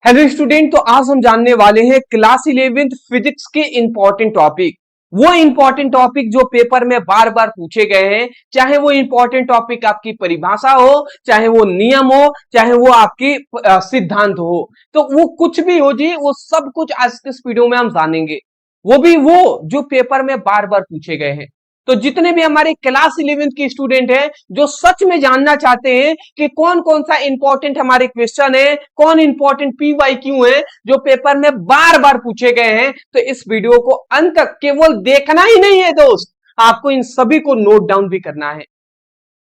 Hello student, तो आज हम जानने वाले हैं क्लास 11th फिजिक्स के इंपॉर्टेंट टॉपिक। वो इंपॉर्टेंट टॉपिक जो पेपर में बार बार पूछे गए हैं, चाहे वो इंपॉर्टेंट टॉपिक आपकी परिभाषा हो, चाहे वो नियम हो, चाहे वो आपकी सिद्धांत हो, तो वो कुछ भी हो जी, वो सब कुछ आज के इस वीडियो में हम जानेंगे। वो भी वो जो पेपर में बार बार पूछे गए हैं। तो जितने भी हमारे क्लास 11th के स्टूडेंट हैं जो सच में जानना चाहते हैं कि कौन कौन सा इंपॉर्टेंट हमारे क्वेश्चन है, कौन इंपॉर्टेंट पीवाईक्यू है जो पेपर में बार बार पूछे गए हैं, तो इस वीडियो को अंत तक केवल देखना ही नहीं है दोस्त, आपको इन सभी को नोट डाउन भी करना है।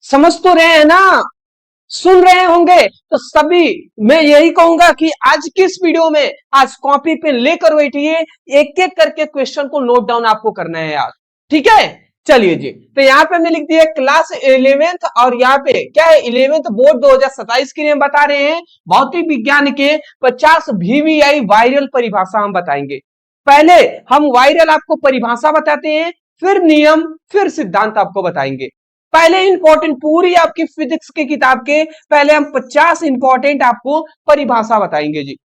समझ तो रहे हैं ना, सुन रहे होंगे तो सभी। मैं यही कहूंगा कि आज की इस वीडियो में आज कॉपी पेन लेकर बैठिए, एक एक करके क्वेश्चन को नोट डाउन आपको करना है यार, ठीक है। चलिए जी, तो यहाँ पे हमने लिख दिया क्लास 11th, और यहाँ पे क्या है 11th बोर्ड 2027 के लिए हम बता रहे हैं भौतिक विज्ञान के 50 VVI वायरल परिभाषा हम बताएंगे। पहले हम वायरल आपको परिभाषा बताते हैं, फिर नियम, फिर सिद्धांत आपको बताएंगे। पहले इंपॉर्टेंट पूरी आपकी फिजिक्स की किताब के पहले हम 50 इंपॉर्टेंट आपको परिभाषा बताएंगे जी।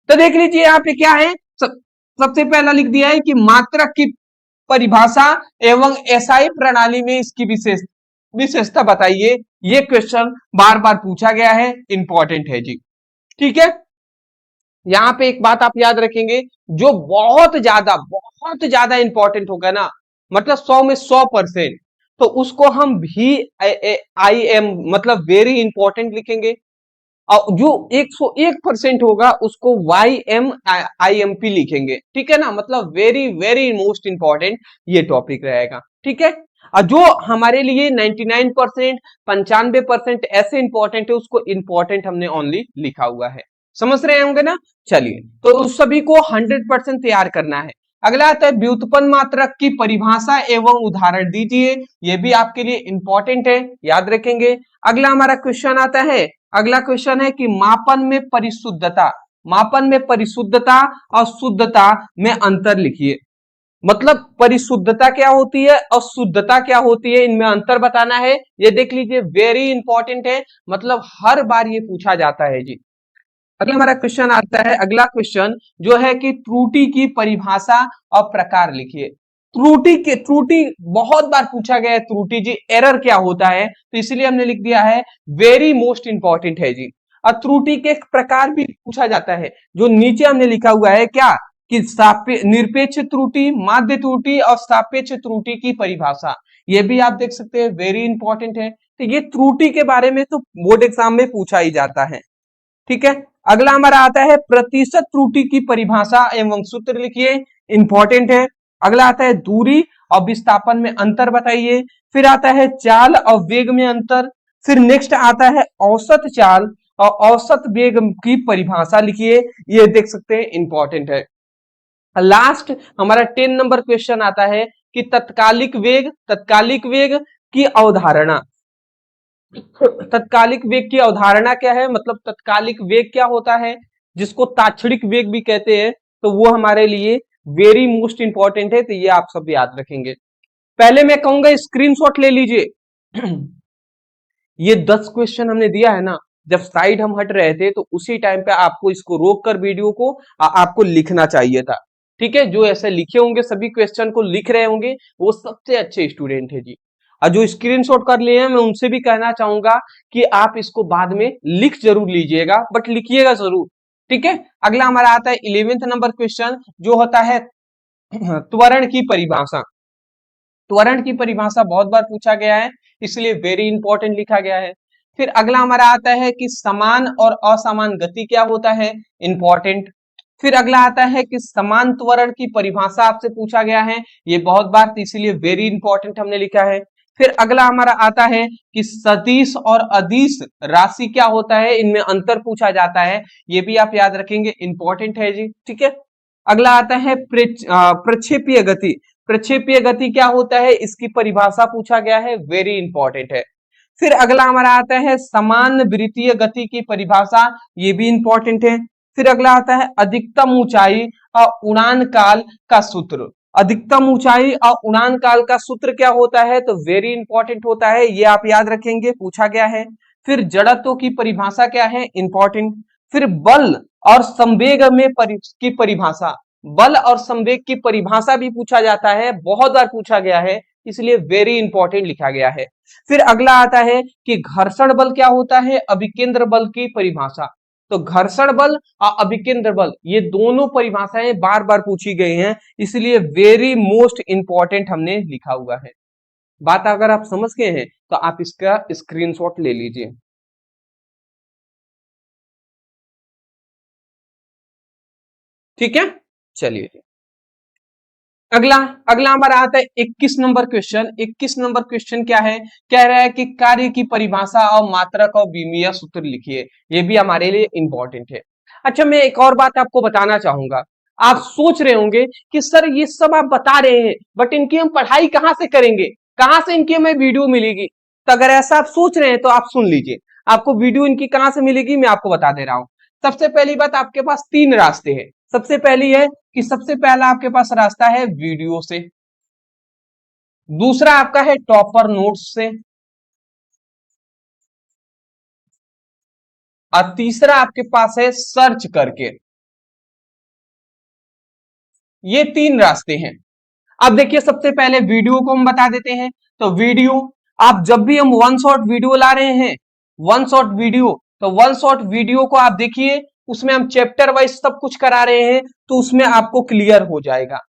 तो देख लीजिए यहाँ पे क्या है, सबसे पहला लिख दिया है कि मात्रक की परिभाषा एवं एसआई प्रणाली में इसकी विशेषता बताइए। ये क्वेश्चन बार बार पूछा गया है, इंपॉर्टेंट है जी, ठीक है। यहां पे एक बात आप याद रखेंगे, जो बहुत ज्यादा इंपॉर्टेंट होगा ना, मतलब 100 में 100%, तो उसको हम भी आई एम मतलब वेरी इंपॉर्टेंट लिखेंगे, और जो 101% होगा उसको YMIMP लिखेंगे, ठीक है ना। मतलब वेरी वेरी मोस्ट इंपॉर्टेंट ये टॉपिक रहेगा, ठीक है। और जो हमारे लिए 99%, 95% ऐसे इंपॉर्टेंट है, उसको इंपॉर्टेंट हमने ओनली लिखा हुआ है। समझ रहे होंगे ना। चलिए, तो उस सभी को 100% तैयार करना है। अगला आता है व्युत्पन्न मात्रक की परिभाषा एवं उदाहरण दीजिए। ये भी आपके लिए इंपॉर्टेंट है, याद रखेंगे। अगला हमारा क्वेश्चन आता है, अगला क्वेश्चन है कि मापन में परिशुद्धता और शुद्धता में अंतर लिखिए। मतलब परिशुद्धता क्या होती है और शुद्धता क्या होती है, इनमें अंतर बताना है। ये देख लीजिए, वेरी इंपॉर्टेंट है, मतलब हर बार ये पूछा जाता है जी। अगला हमारा क्वेश्चन आता है, अगला क्वेश्चन जो है कि त्रुटि की परिभाषा और प्रकार लिखिए। त्रुटि बहुत बार पूछा गया है, त्रुटि जी एरर क्या होता है, तो इसलिए हमने लिख दिया है वेरी मोस्ट इंपॉर्टेंट है जी। और त्रुटि के प्रकार भी पूछा जाता है, जो नीचे हमने लिखा हुआ है क्या कि निरपेक्ष त्रुटि, माध्य त्रुटि और सापेक्ष त्रुटि की परिभाषा, ये भी आप देख सकते हैं, वेरी इंपॉर्टेंट है। तो ये त्रुटि के बारे में तो बोर्ड एग्जाम में पूछा ही जाता है, ठीक है। अगला हमारा आता है प्रतिशत त्रुटि की परिभाषा एवं सूत्र लिखिए, इंपॉर्टेंट है। अगला आता है दूरी और विस्थापन में अंतर बताइए। फिर आता है चाल और वेग में अंतर। फिर नेक्स्ट आता है औसत चाल और औसत वेग की परिभाषा लिखिए, ये देख सकते हैं, इंपॉर्टेंट है। लास्ट हमारा 10 नंबर क्वेश्चन आता है कि तत्कालिक वेग की अवधारणा। तत्कालिक वेग की अवधारणा क्या है, मतलब तत्कालिक वेग क्या होता है, जिसको ताक्षणिक वेग भी कहते हैं, तो वो हमारे लिए वेरी मोस्ट इंपॉर्टेंट है, तो ये आप सब याद रखेंगे। पहले मैं कहूंगा स्क्रीनशॉट ले लीजिए। ये 10 क्वेश्चन हमने दिया है ना, जब साइड हम हट रहे थे तो उसी टाइम पे आपको इसको रोक कर वीडियो को आपको लिखना चाहिए था, ठीक है। जो ऐसे लिखे होंगे, सभी क्वेश्चन को लिख रहे होंगे, वो सबसे अच्छे स्टूडेंट है जी। और जो स्क्रीनशॉट कर लिए हैं, मैं उनसे भी कहना चाहूंगा कि आप इसको बाद में लिख जरूर लीजिएगा, बट लिखिएगा जरूर, ठीक है। अगला हमारा आता है 11th नंबर क्वेश्चन, जो होता है त्वरण की परिभाषा। त्वरण की परिभाषा बहुत बार पूछा गया है, इसलिए वेरी इंपॉर्टेंट लिखा गया है। फिर अगला हमारा आता है कि समान और असमान गति क्या होता है, इंपॉर्टेंट। फिर अगला आता है कि समान त्वरण की परिभाषा आपसे पूछा गया है, ये बहुत बार, तो इसीलिए वेरी इंपॉर्टेंट हमने लिखा है। फिर अगला हमारा आता है कि सदिश और अदिश राशि क्या होता है, इनमें अंतर पूछा जाता है, ये भी आप याद रखेंगे, इंपॉर्टेंट है जी, ठीक है। अगला आता है प्रक्षेपीय गति। प्रक्षेपीय गति क्या होता है, इसकी परिभाषा पूछा गया है, वेरी इंपॉर्टेंट है। फिर अगला हमारा आता है समान वृत्तीय गति की परिभाषा, ये भी इंपॉर्टेंट है। फिर अगला आता है अधिकतम ऊंचाई और उड़ान काल का सूत्र। अधिकतम ऊंचाई और उड़ान काल का सूत्र क्या होता है, तो वेरी इंपॉर्टेंट होता है, ये आप याद रखेंगे, पूछा गया है। फिर जड़त्व की परिभाषा क्या है, इंपॉर्टेंट। फिर बल और संवेग में की परिभाषा, बल और संवेग की परिभाषा भी पूछा जाता है, बहुत बार पूछा गया है, इसलिए वेरी इंपॉर्टेंट लिखा गया है। फिर अगला आता है कि घर्षण बल क्या होता है, अभिकेंद्र बल की परिभाषा। तो घर्षण बल और अभिकेंद्र बल ये दोनों परिभाषाएं बार बार पूछी गई हैं, इसलिए वेरी मोस्ट इंपॉर्टेंट हमने लिखा हुआ है। बात अगर आप समझ गए हैं तो आप इसका स्क्रीनशॉट ले लीजिए। ठीक है, चलिए अगला अगला हमारा आता है 21 नंबर क्वेश्चन। 21 नंबर क्वेश्चन क्या है, कह रहा है कि कार्य की परिभाषा और मात्रक और विमीय सूत्र लिखिए। ये भी हमारे लिए इंपॉर्टेंट है। अच्छा, मैं एक और बात आपको बताना चाहूंगा। आप सोच रहे होंगे कि सर ये सब आप बता रहे हैं, बट इनकी हम पढ़ाई कहां से करेंगे, कहां से इनकी हमें वीडियो मिलेगी। तो अगर ऐसा आप सोच रहे हैं तो आप सुन लीजिए, आपको वीडियो इनकी कहां से मिलेगी मैं आपको बता दे रहा हूं। सबसे पहली बात, आपके पास तीन रास्ते हैं। सबसे पहली है कि सबसे पहला आपके पास रास्ता है वीडियो से, दूसरा आपका है टॉपर नोट्स से, और तीसरा आपके पास है सर्च करके। ये तीन रास्ते हैं। अब देखिए, सबसे पहले वीडियो को हम बता देते हैं। तो वीडियो, आप जब भी हम वन शॉट वीडियो ला रहे हैं, वन शॉट वीडियो, तो वन शॉट वीडियो को आप देखिए, उसमें हम चैप्टर वाइज सब कुछ करा रहे हैं, तो उसमें आपको क्लियर हो जाएगा।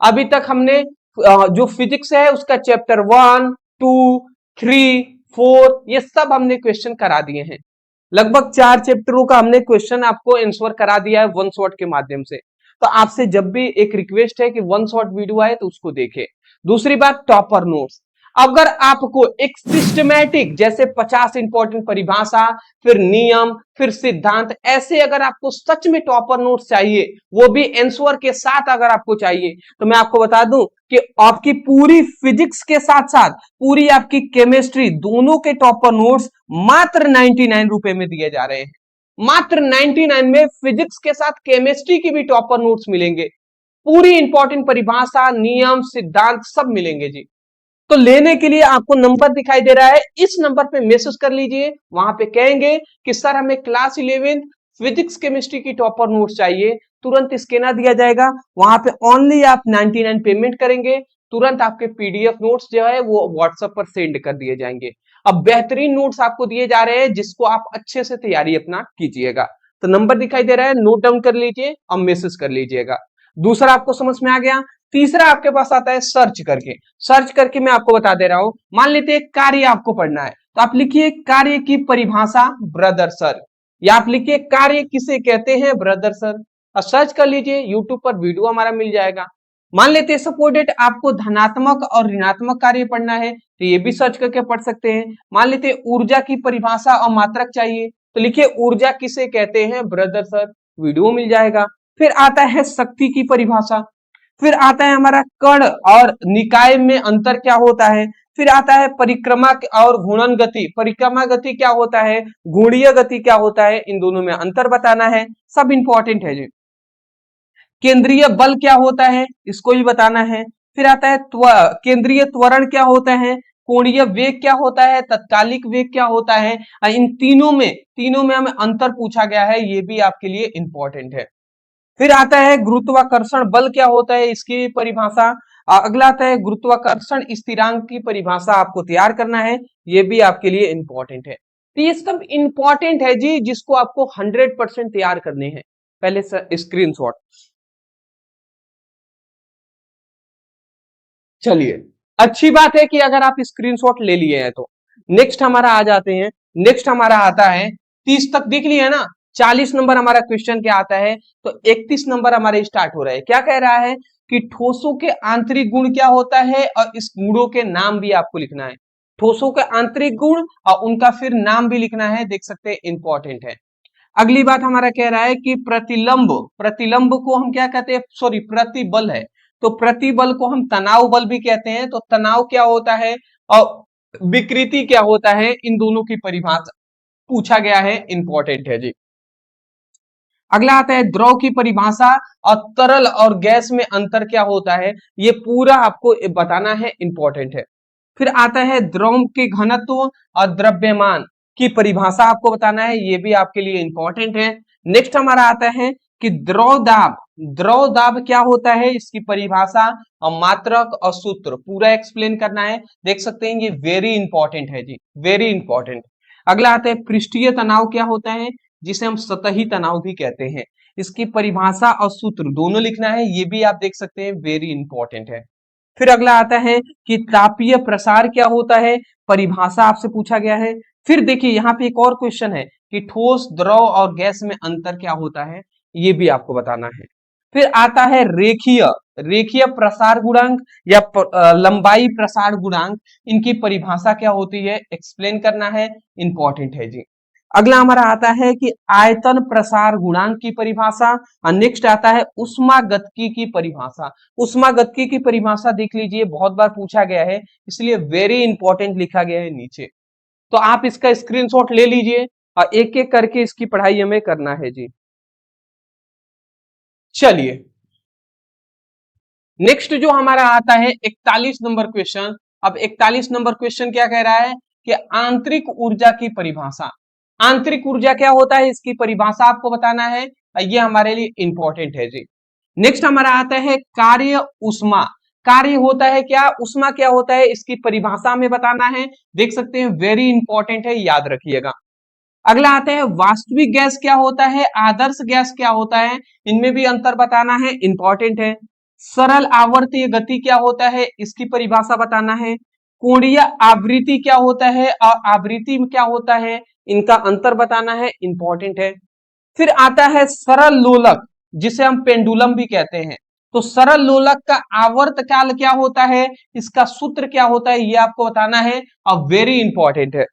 अभी तक हमने जो फिजिक्स है उसका चैप्टर 1, 2, 3, 4 ये सब हमने क्वेश्चन करा दिए हैं। लगभग 4 चैप्टरों का हमने क्वेश्चन आपको आंसर करा दिया है वन शॉट के माध्यम से। तो आपसे जब भी एक रिक्वेस्ट है कि वन शॉट वीडियो आए तो उसको देखें। दूसरी बात, टॉपर नोट्स। अगर आपको एक सिस्टमैटिक, जैसे 50 इंपॉर्टेंट परिभाषा, फिर नियम, फिर सिद्धांत, ऐसे अगर आपको सच में टॉपर नोट्स चाहिए, वो भी आंसर के साथ अगर आपको चाहिए, तो मैं आपको बता दूं कि आपकी पूरी फिजिक्स के साथ साथ पूरी आपकी केमिस्ट्री, दोनों के टॉपर नोट्स मात्र 99 रुपए में दिए जा रहे हैं। मात्र 99 में फिजिक्स के साथ केमिस्ट्री की भी टॉपर नोट्स मिलेंगे, पूरी इंपॉर्टेंट परिभाषा, नियम, सिद्धांत सब मिलेंगे जी। तो लेने के लिए आपको नंबर दिखाई दे रहा है, इस नंबर पे मैसेज कर लीजिए। वहां पे कहेंगे कि सर हमें क्लास 11 फिजिक्स केमिस्ट्री की टॉपर नोट्स चाहिए, तुरंत स्कैनर दिया जाएगा। वहां पे ओनली आप 99 पेमेंट करेंगे, तुरंत आपके पीडीएफ नोट्स जो है वो व्हाट्सएप पर सेंड कर दिए जाएंगे। अब बेहतरीन नोट्स आपको दिए जा रहे हैं, जिसको आप अच्छे से तैयारी अपना कीजिएगा। तो नंबर दिखाई दे रहा है, नोट डाउन कर लीजिए और मैसेज कर लीजिएगा। दूसरा आपको समझ में आ गया। तीसरा आपके पास आता है सर्च करके। सर्च करके मैं आपको बता दे रहा हूं, मान लेते हैं कार्य आपको पढ़ना है, तो आप लिखिए कार्य की परिभाषा ब्रदर सर, या आप लिखिए कार्य किसे कहते हैं ब्रदर सर, और सर्च कर लीजिए, यूट्यूब पर वीडियो हमारा मिल जाएगा। मान लेते हैं सपोर्टेड आपको धनात्मक और ऋणात्मक कार्य पढ़ना है, तो ये भी सर्च करके पढ़ सकते हैं। मान लेते हैं ऊर्जा की परिभाषा और मात्रक चाहिए, तो लिखिए ऊर्जा किसे कहते हैं ब्रदर सर, वीडियो मिल जाएगा। फिर आता है शक्ति की परिभाषा, फिर आता है हमारा कण और निकाय में अंतर क्या होता है, फिर आता है परिक्रमा और घूर्णन गति, परिक्रमा गति क्या होता है, घूर्णीय गति क्या होता है, इन दोनों में अंतर बताना है, सब इंपॉर्टेंट है जी। केंद्रीय बल क्या होता है, इसको भी बताना है। फिर आता है केंद्रीय त्वरण क्या होता है, कोणीय वेग क्या होता है, तत्कालिक वेग क्या होता है। इन तीनों में हमें अंतर पूछा गया है, ये भी आपके लिए इंपॉर्टेंट है। फिर आता है गुरुत्वाकर्षण बल क्या होता है, इसकी परिभाषा। अगला आता है गुरुत्वाकर्षण स्थिरांक की परिभाषा आपको तैयार करना है, ये भी आपके लिए इंपॉर्टेंट है। तो ये सब इंपॉर्टेंट है जी, जिसको आपको 100% तैयार करने हैं। पहले स्क्रीनशॉट। चलिए, अच्छी बात है कि अगर आप स्क्रीनशॉट ले लिए हैं तो नेक्स्ट हमारा आ जाते हैं। नेक्स्ट हमारा आता है 30 तक देख लिया है ना, 40 नंबर हमारा क्वेश्चन क्या आता है, तो 31 नंबर हमारे स्टार्ट हो रहा है। क्या कह रहा है कि ठोसों के आंतरिक गुण क्या होता है, और इस गुणों के नाम भी आपको लिखना है। ठोसों के आंतरिक गुण और उनका फिर नाम भी लिखना है, देख सकते हैं इंपॉर्टेंट है। अगली बात हमारा कह रहा है कि प्रतिलंब, प्रतिलंब को हम क्या कहते हैं, सॉरी प्रतिबल है, तो प्रतिबल को हम तनाव बल भी कहते हैं। तो तनाव क्या होता है और विकृति क्या होता है, इन दोनों की परिभाषा पूछा गया है, इंपॉर्टेंट है जी। अगला आता है द्रव की परिभाषा और तरल और गैस में अंतर क्या होता है, ये पूरा आपको बताना है, इंपॉर्टेंट है। फिर आता है द्रव के घनत्व और द्रव्यमान की परिभाषा आपको बताना है, ये भी आपके लिए इंपॉर्टेंट है। नेक्स्ट हमारा आता है कि द्रव दाब, द्रव दाब क्या होता है, इसकी परिभाषा और मात्रक और सूत्र पूरा एक्सप्लेन करना है। देख सकते हैं ये वेरी इंपॉर्टेंट है जी, वेरी इंपॉर्टेंट। अगला आता है पृष्ठीय तनाव क्या होता है, जिसे हम सतही तनाव भी कहते हैं, इसकी परिभाषा और सूत्र दोनों लिखना है, ये भी आप देख सकते हैं वेरी इंपॉर्टेंट है। फिर अगला आता है कि तापीय प्रसार क्या होता है, परिभाषा आपसे पूछा गया है। फिर देखिए यहाँ पे एक और क्वेश्चन है कि ठोस, द्रव और गैस में अंतर क्या होता है, ये भी आपको बताना है। फिर आता है रेखीय, रेखीय प्रसार गुणांक या लंबाई प्रसार गुणांक, इनकी परिभाषा क्या होती है एक्सप्लेन करना है, इंपॉर्टेंट है जी। अगला हमारा आता है कि आयतन प्रसार गुणांक की परिभाषा, और नेक्स्ट आता है ऊष्मागतिकी की परिभाषा। ऊष्मागतिकी की परिभाषा देख लीजिए, बहुत बार पूछा गया है, इसलिए वेरी इंपॉर्टेंट लिखा गया है नीचे। तो आप इसका स्क्रीनशॉट ले लीजिए और एक एक करके इसकी पढ़ाई हमें करना है जी। चलिए नेक्स्ट जो हमारा आता है 41 नंबर क्वेश्चन। अब 41 नंबर क्वेश्चन क्या कह रहा है कि आंतरिक ऊर्जा की परिभाषा, आंतरिक ऊर्जा क्या होता है इसकी परिभाषा आपको बताना है, ये हमारे लिए इंपॉर्टेंट है जी। नेक्स्ट हमारा आता है कार्य ऊष्मा, कार्य होता है क्या, ऊष्मा क्या होता है, इसकी परिभाषा हमें बताना है। देख सकते हैं वेरी इंपॉर्टेंट है, याद रखिएगा। अगला आता है वास्तविक गैस क्या होता है, आदर्श गैस क्या होता है, इनमें भी अंतर बताना है, इंपॉर्टेंट है। सरल आवर्तीय गति क्या होता है, इसकी परिभाषा बताना है। कोणीय आवृत्ति क्या होता है और आवृत्ति में क्या होता है, इनका अंतर बताना है, इंपॉर्टेंट है। फिर आता है सरल लोलक, जिसे हम पेंडुलम भी कहते हैं। तो सरल लोलक का आवर्त काल क्या होता है, इसका सूत्र क्या होता है, ये आपको बताना है और वेरी इंपॉर्टेंट है।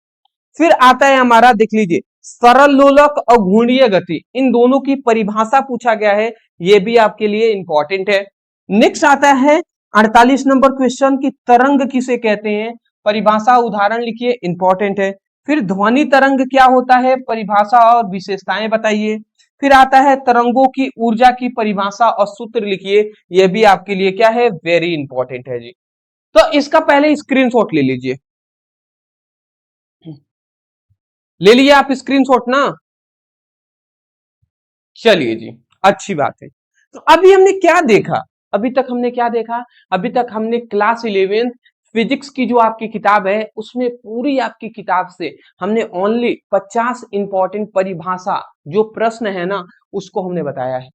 फिर आता है हमारा, देख लीजिए, सरल लोलक और घूर्णीय गति, इन दोनों की परिभाषा पूछा गया है, ये भी आपके लिए इंपॉर्टेंट है। नेक्स्ट आता है 48 नंबर क्वेश्चन की तरंग किसे कहते हैं, परिभाषा उदाहरण लिखिए, इंपॉर्टेंट है। फिर ध्वनि तरंग क्या होता है, परिभाषा और विशेषताएं बताइए। फिर आता है तरंगों की ऊर्जा की परिभाषा और सूत्र लिखिए, यह भी आपके लिए क्या है, वेरी इंपॉर्टेंट है जी। तो इसका पहले स्क्रीनशॉट ले लीजिए, ले लिए आप स्क्रीनशॉट ना। चलिए जी, अच्छी बात है। तो अभी हमने क्या देखा, अभी तक हमने क्या देखा, अभी तक हमने क्लास 11 फिजिक्स की जो आपकी किताब है, उसमें पूरी आपकी किताब से हमने ओनली 50 इंपॉर्टेंट परिभाषा जो प्रश्न है ना, उसको हमने बताया है।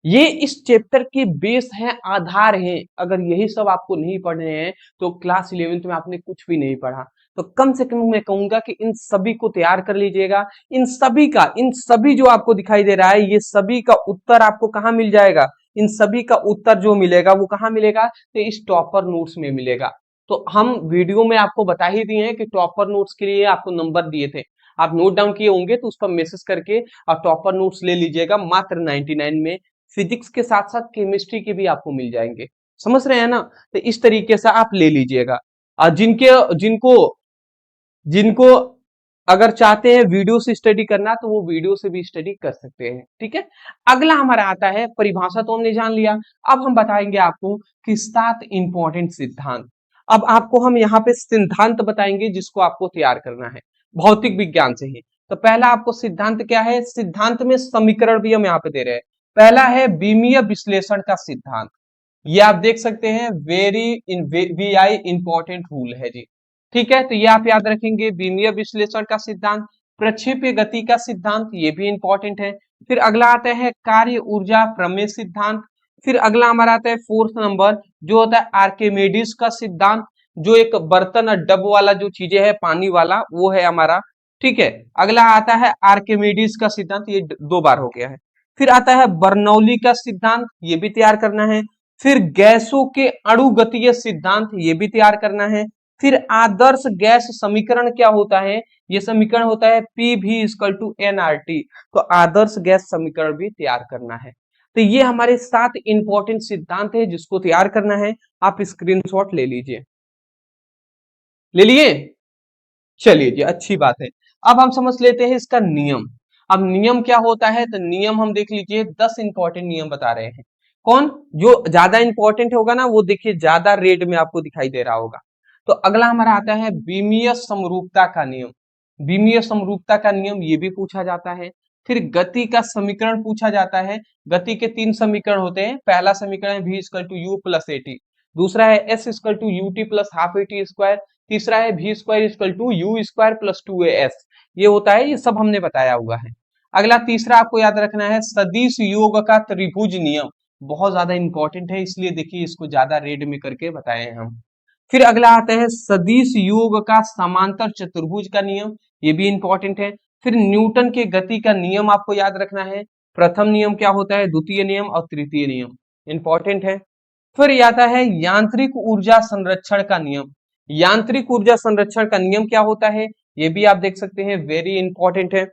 ये इस चैप्टर के बेस है, आधार है। अगर यही सब आपको नहीं पढ़ रहे हैं तो क्लास 11th में आपने कुछ भी नहीं पढ़ा। तो कम से कम मैं कहूंगा कि इन सभी को तैयार कर लीजिएगा। इन सभी का, इन सभी जो आपको दिखाई दे रहा है, ये सभी का उत्तर आपको कहाँ मिल जाएगा, इन सभी का उत्तर जो मिलेगा वो कहाँ मिलेगा, तो इस टॉपर नोट्स में मिलेगा। तो हम वीडियो में आपको बता ही दिए हैं कि टॉपर नोट्स के लिए आपको नंबर दिए थे, आप नोट डाउन किए होंगे, तो उस पर मैसेज करके और टॉपर नोट्स ले लीजिएगा मात्र 99 में। फिजिक्स के साथ साथ केमिस्ट्री के भी आपको मिल जाएंगे, समझ रहे हैं ना। तो इस तरीके से आप ले लीजिएगा। और जिनको जिनको अगर चाहते हैं वीडियो से स्टडी करना, तो वो वीडियो से भी स्टडी कर सकते हैं, ठीक है। अगला हमारा आता है, परिभाषा तो हमने जान लिया, अब हम बताएंगे आपको कि 7 इंपॉर्टेंट सिद्धांत। अब आपको हम यहाँ पे सिद्धांत बताएंगे जिसको आपको तैयार करना है भौतिक विज्ञान से ही। तो पहला आपको सिद्धांत क्या है, सिद्धांत में समीकरण भी हम यहाँ पे दे रहे हैं। पहला है बीमीय विश्लेषण का सिद्धांत, ये आप देख सकते हैं, वीआई इंपॉर्टेंट रूल है जी, ठीक है। तो ये आप याद रखेंगे, बीमीय विश्लेषण का सिद्धांत। प्रक्षेप्य गति का सिद्धांत, ये भी इंपॉर्टेंट है। फिर अगला आता है कार्य ऊर्जा प्रमेय सिद्धांत। फिर अगला हमारा आता है 4th नंबर, जो होता है आर्किमिडीज का सिद्धांत, जो एक बर्तन और डब वाला जो चीजें है पानी वाला, वो है हमारा, ठीक है। अगला आता है आर्किमिडीज का सिद्धांत, ये 2 बार हो गया है। फिर आता है बर्नौली का सिद्धांत, ये भी तैयार करना है। फिर गैसों के अणुगतीय सिद्धांत, ये भी तैयार करना है। फिर आदर्श गैस समीकरण क्या होता है, ये समीकरण होता है PV = NRT। तो आदर्श गैस समीकरण भी तैयार करना है। तो ये हमारे 7 इंपॉर्टेंट सिद्धांत है जिसको तैयार करना है। आप स्क्रीनशॉट ले लीजिए, ले लिए, चलिए जी, अच्छी बात है। अब हम समझ लेते हैं इसका नियम। अब नियम क्या होता है, तो नियम हम देख लीजिए, 10 इंपॉर्टेंट नियम बता रहे हैं। कौन, जो ज्यादा इंपॉर्टेंट होगा ना, वो देखिए ज्यादा रेड में आपको दिखाई दे रहा होगा। तो अगला हमारा आता है बीमीय समरूपता का नियम। बीमीय समरूपता का नियम, ये भी पूछा जाता है, फिर गति का समीकरण पूछा जाता है। गति के 3 समीकरण होते हैं। पहला समीकरण है v equal to u plus a t, दूसरा है s equal to u t plus half a t square, तीसरा है v square equal to u square plus 2as। ये होता है, ये सब हमने बताया हुआ है। अगला तीसरा आपको याद रखना है सदिश योग का त्रिभुज नियम, बहुत ज्यादा इंपॉर्टेंट है, इसलिए देखिए इसको ज्यादा रेड में करके बताए हैं हम। फिर अगला आता है सदिश योग का समांतर चतुर्भुज का नियम, ये भी इंपॉर्टेंट है। फिर न्यूटन के गति का नियम आपको याद रखना है। प्रथम नियम क्या होता है, द्वितीय नियम और तृतीय नियम, इंपॉर्टेंट है। फिर आता है यांत्रिक ऊर्जा संरक्षण का नियम। यांत्रिक ऊर्जा संरक्षण का नियम क्या होता है, ये भी आप देख सकते हैं, वेरी इंपॉर्टेंट है।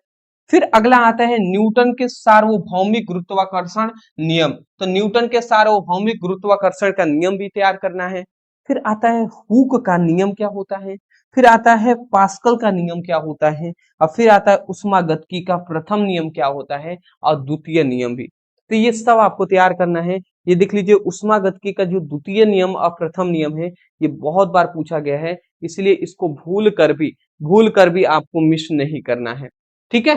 फिर अगला आता है न्यूटन के सार्वभौमिक गुरुत्वाकर्षण नियम, तो न्यूटन के सार्वभौमिक गुरुत्वाकर्षण का नियम भी तैयार करना है। फिर आता है हुक का नियम क्या होता है, फिर आता है पास्कल का नियम क्या होता है, और फिर आता है उष्मागतिकी का प्रथम नियम क्या होता है और द्वितीय नियम भी। तो ये सब आपको तैयार करना है। ये देख लीजिए उष्मागतिकी का जो द्वितीय नियम और प्रथम नियम है, ये बहुत बार पूछा गया है, इसलिए इसको भूल कर भी आपको मिस नहीं करना है। ठीक है,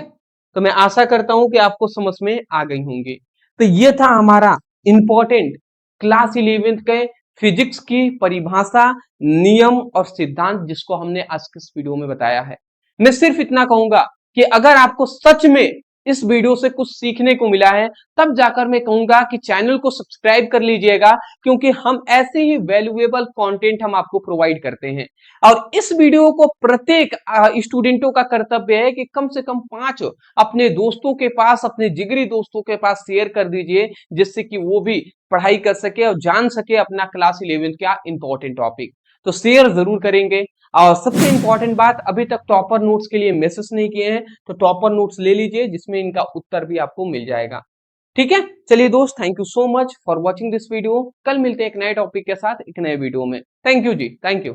तो मैं आशा करता हूं कि आपको समझ में आ गई होंगी। तो ये था हमारा इंपॉर्टेंट क्लास 11th के फिजिक्स की परिभाषा, नियम और सिद्धांत, जिसको हमने आज के इस वीडियो में बताया है। मैं सिर्फ इतना कहूंगा कि अगर आपको सच में इस वीडियो से कुछ सीखने को मिला है, तब जाकर मैं कहूंगा कि चैनल को सब्सक्राइब कर लीजिएगा, क्योंकि हम ऐसे ही वैल्यूएबल कंटेंट हम आपको प्रोवाइड करते हैं। और इस वीडियो को प्रत्येक स्टूडेंटों का कर्तव्य है कि कम से कम 5 अपने दोस्तों के पास, अपने जिगरी दोस्तों के पास शेयर कर दीजिए, जिससे कि वो भी पढ़ाई कर सके और जान सके अपना क्लास 11 का इंपॉर्टेंट टॉपिक। तो शेयर जरूर करेंगे। और सबसे इंपॉर्टेंट बात, अभी तक टॉपर नोट्स के लिए मैसेज नहीं किए हैं तो टॉपर नोट्स ले लीजिए, जिसमें इनका उत्तर भी आपको मिल जाएगा। ठीक है, चलिए दोस्त, thank you so much for watching this video. कल मिलते हैं एक नए टॉपिक के साथ एक नए वीडियो में। थैंक यू जी, थैंक यू।